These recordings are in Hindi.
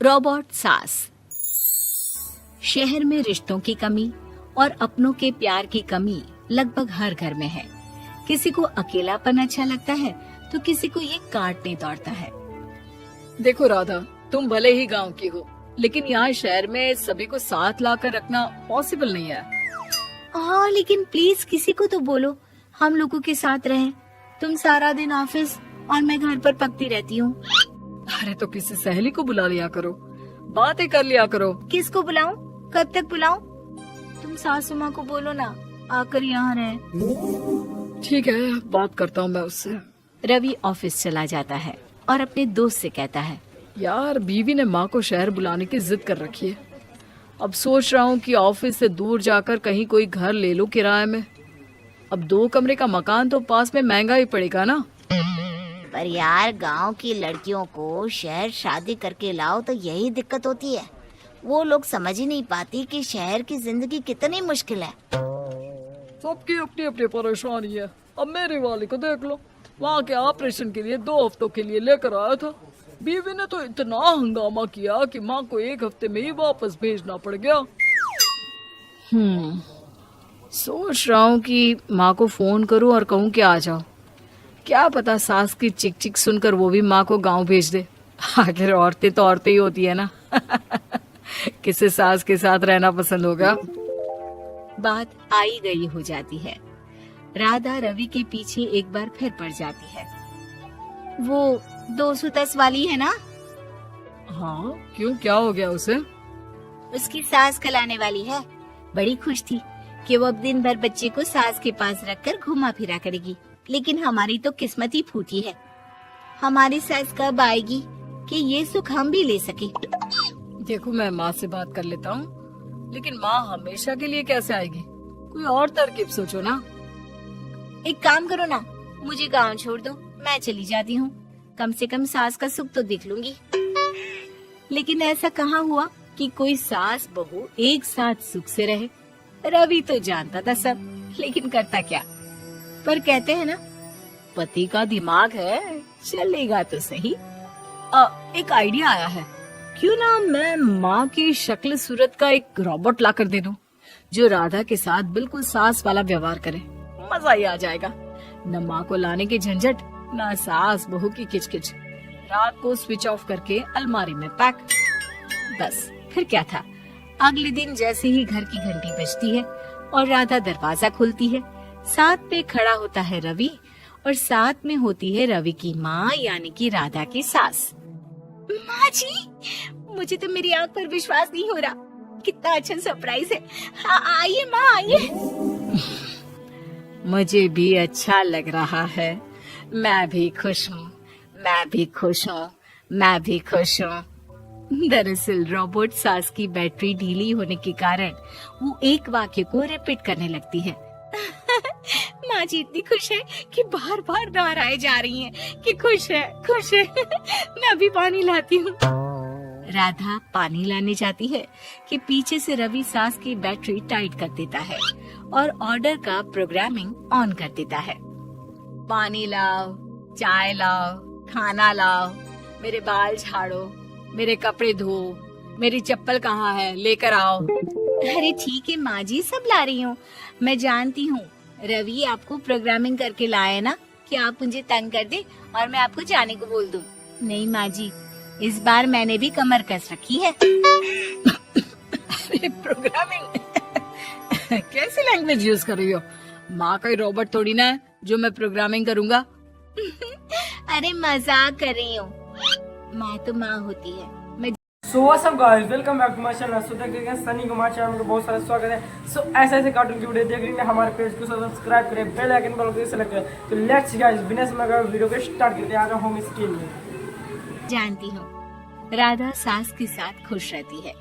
रोबोट सास। शहर में रिश्तों की कमी और अपनों के प्यार की कमी लगभग हर घर में है। किसी को अकेलापन अच्छा लगता है तो किसी को ये काटने दौड़ता है। देखो राधा, तुम भले ही गांव की हो, लेकिन यहाँ शहर में सभी को साथ लाकर रखना पॉसिबल नहीं है। हाँ, लेकिन प्लीज किसी को तो बोलो हम लोगों के साथ रहें। तुम सारा दिन ऑफिस और मैं घर पर पकती रहती हूँ। अरे तो किसी सहेली को बुला लिया करो, बातें कर लिया करो। किसको बुलाऊं? कब तक बुलाऊं? तुम सासू माँ को बोलो ना आकर यहाँ रहे। ठीक है, बात करता हूँ मैं उससे। रवि ऑफिस चला जाता है और अपने दोस्त से कहता है, यार बीवी ने माँ को शहर बुलाने की जिद कर रखी है। अब सोच रहा हूँ कि ऑफिस से दूर जाकर कहीं कोई घर ले लो किराए में। अब 2 कमरे का मकान तो पास में महंगा ही पड़ेगा ना। पर यार गांव की लड़कियों को शहर शादी करके लाओ तो यही दिक्कत होती है। वो लोग समझ ही नहीं पाती कि शहर की जिंदगी कितनी मुश्किल है। सबकी अपनी अपनी परेशानी है। अब मेरी वाली को देख लो, वहाँ के ऑपरेशन के लिए 2 हफ्तों के लिए लेकर आया था। बीवी ने तो इतना हंगामा किया कि माँ को 1 हफ्ते में ही वापस भेजना पड़ गया। सोच रहा हूँ कि माँ को फोन करूँ और कहूँ कि आ जाओ। क्या पता सास की चिक चिक सुनकर वो भी माँ को गांव भेज दे। आखिर औरतें तो औरतें ही होती है ना। किसे सास के साथ रहना पसंद होगा। बात आई गई हो जाती है। राधा रवि के पीछे एक बार फिर पड़ जाती है। वो 210 वाली है ना? हाँ, क्यों, क्या हो गया उसे? उसकी सास खिलाने वाली है। बड़ी खुश थी कि वो अब दिन भर बच्चे को सास के पास रखकर घुमा फिरा करेगी। लेकिन हमारी तो किस्मत ही फूटी है। हमारी सास कब आएगी कि ये सुख हम भी ले सके? देखो, मैं माँ से बात कर लेता हूँ, लेकिन माँ हमेशा के लिए कैसे आएगी? कोई और तरकीब सोचो ना। एक काम करो ना, मुझे गांव छोड़ दो, मैं चली जाती हूँ। कम से कम सास का सुख तो देख लूंगी। लेकिन ऐसा कहाँ हुआ कि कोई सास बहू एक साथ सुख से रहे। रवि तो जानता था सब, लेकिन करता क्या। पर कहते हैं ना, पति का दिमाग है, चलेगा तो सही। एक आइडिया आया है। क्यों ना मैं माँ की शक्ल सूरत का एक रोबोट ला कर दे दूं, जो राधा के साथ बिल्कुल सास वाला व्यवहार करे। मजा ही आ जाएगा। न माँ को लाने की झंझट, न सास बहू की किचकिच। रात को स्विच ऑफ करके अलमारी में पैक। बस फिर क्या था। अगले दिन जैसे ही घर की घंटी बजती है और राधा दरवाजा खोलती है, साथ पे खड़ा होता है रवि और साथ में होती है रवि की माँ यानी कि राधा की सास। माँ जी, मुझे तो मेरी आंख पर विश्वास नहीं हो रहा। कितना अच्छा सरप्राइज है। आइए माँ, आइए। मुझे भी अच्छा लग रहा है। मैं भी खुश हूँ, मैं भी खुश हूँ, मैं भी खुश हूँ। दरअसल रोबोट सास की बैटरी ढीली होने के कारण वो एक वाक्य को रिपीट करने लगती है। माँ जी इतनी खुश है कि बार बार दोहराए जा रही हैं कि खुश है, खुश है। मैं अभी पानी लाती हूँ। राधा पानी लाने जाती है कि पीछे से रवि सास की बैटरी टाइट कर देता है और ऑर्डर का प्रोग्रामिंग ऑन कर देता है। पानी लाओ, चाय लाओ, खाना लाओ, मेरे बाल झाड़ो, मेरे कपड़े धो, मेरी चप्पल कहाँ है, लेकर आओ। अरे ठीक है माँ जी, सब ला रही हूँ। मैं जानती हूँ रवि आपको प्रोग्रामिंग करके लाया ना कि आप मुझे तंग कर दे और मैं आपको जाने को बोल दूँ। नहीं माँ जी, इस बार मैंने भी कमर कस रखी है। प्रोग्रामिंग कैसी लैंग्वेज यूज कर रही हो? माँ का रोबोट थोड़ी ना है जो मैं प्रोग्रामिंग करूँगा। अरे मजाक कर रही हूँ। माँ तो माँ होती है। So what's up guys, welcome back to my channel. So देखिए सनी कुमार चैनल में बहुत सारा स्वागत है। सो ऐसे ऐसे कार्टून की वीडियो देखने के लिए हमारे पेज को सब्सक्राइब करें, बेल आइकन पर को सेलेक्ट करें। तो लेट्स गाइस, बिना समय गवाए वीडियो को स्टार्ट करते हैं। आ जाओ होम स्क्रीन में। जानती हूँ राधा सास के साथ खुश रहती है।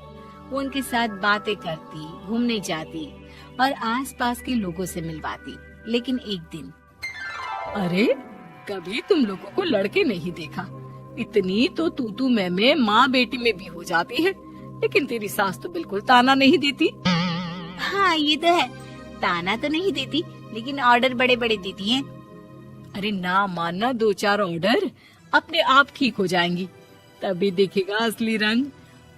वो उनके साथ बातें करती, घूमने जाती और आसपास के लोगों से मिलवाती। लेकिन एक दिन, अरे कभी तुम लोगों को लड़के नहीं देखा। इतनी तो तू मैं माँ बेटी में भी हो जाती है, लेकिन तेरी सास तो बिल्कुल ताना नहीं देती। हाँ ये तो है, ताना तो नहीं देती लेकिन ऑर्डर बड़े बड़े देती हैं। अरे ना मानना, 2-4 ऑर्डर अपने आप ठीक हो जाएंगी, तभी दिखेगा असली रंग।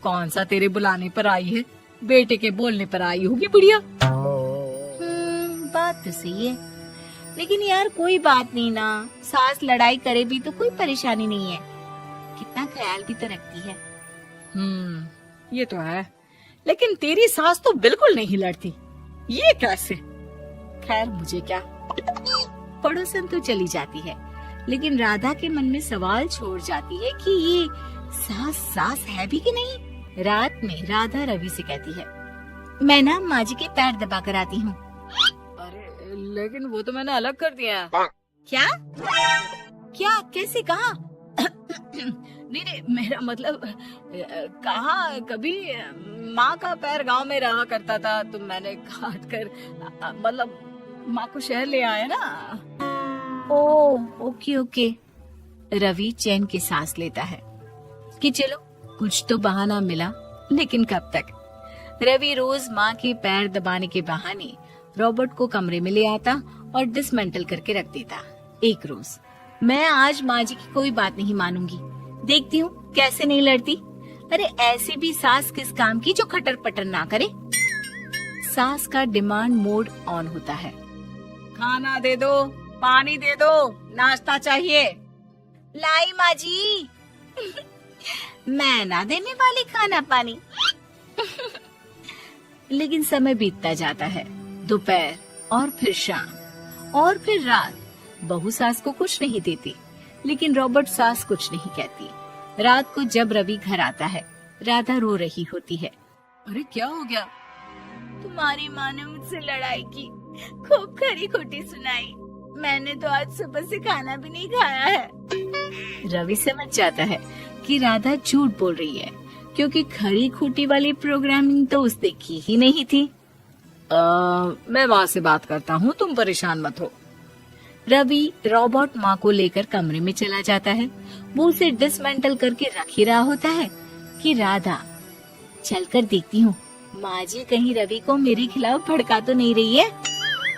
कौन सा तेरे बुलाने पर आई है, बेटे के बोलने पर आई होगी बुढ़िया। बात तो सही है, लेकिन यार कोई बात नहीं ना, सास लड़ाई करे भी तो कोई परेशानी नहीं है, कितना ख्याल भी तो रखती है। ये तो है, लेकिन तेरी सास तो बिल्कुल नहीं लड़ती, ये कैसे? खैर मुझे क्या। पड़ोसन तो चली जाती है, लेकिन राधा के मन में सवाल छोड़ जाती है कि ये सास है भी कि नहीं। रात में राधा रवि से कहती है, मैं ना माँ जी के पैर दबा कर आती हूँ। अरे लेकिन वो तो मैंने अलग कर दिया है। क्या क्या कैसे कहा? नहीं, मेरा मतलब कहा कभी माँ का पैर गांव में रहा करता था, तो मैंने काट कर मतलब माँ को शहर ले आया ना। ओके। रवि चैन की सांस लेता है कि चलो कुछ तो बहाना मिला, लेकिन कब तक। रवि रोज माँ के पैर दबाने के बहाने रॉबर्ट को कमरे में ले आता और डिसमेंटल करके रख देता। एक रोज, मैं आज माँ जी की कोई बात नहीं मानूंगी, देखती हूँ कैसे नहीं लड़ती। अरे ऐसी भी सास किस काम की जो खटर पटर ना करे। सास का डिमांड मोड ऑन होता है। खाना दे दो, पानी दे दो, नाश्ता चाहिए। लाई माँ जी। मैं ना देने वाली खाना पानी। लेकिन समय बीतता जाता है, दोपहर और फिर शाम और फिर रात। बहू सास को कुछ नहीं देती, लेकिन रॉबर्ट सास कुछ नहीं कहती। रात को जब रवि घर आता है, राधा रो रही होती है। अरे क्या हो गया? तुम्हारी माँ ने मुझसे लड़ाई की, खूब खरी खोटी सुनाई, मैंने तो आज सुबह से खाना भी नहीं खाया है। रवि समझ जाता है कि राधा झूठ बोल रही है, क्योंकि खरी खोटी वाली प्रोग्रामिंग तो उसने की ही नहीं थी। मैं माँ से बात करता हूँ, तुम परेशान मत हो। रवि रॉबर्ट माँ को लेकर कमरे में चला जाता है। वो उसे डिसमेंटल करके रख ही रहा होता है कि राधा, चलकर देखती हूँ माँ जी कहीं रवि को मेरे खिलाफ भड़का तो नहीं रही है।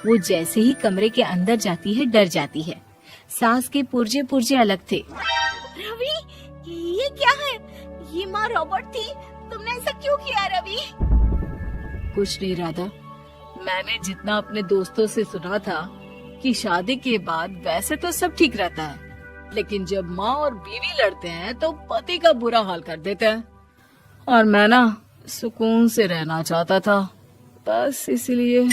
वो जैसे ही कमरे के अंदर जाती है, डर जाती है। सास के पुर्जे पुर्जे अलग थे। रवि, ये क्या है? ये माँ रॉबर्ट थी, तुमने ऐसा क्यों किया रवि? कुछ नहीं राधा, मैंने जितना अपने दोस्तों से सुना था कि शादी के बाद वैसे तो सब ठीक रहता है, लेकिन जब माँ और बीवी लड़ते हैं तो पति का बुरा हाल कर देते हैं। और मैं ना सुकून से रहना चाहता था, बस इसलिए।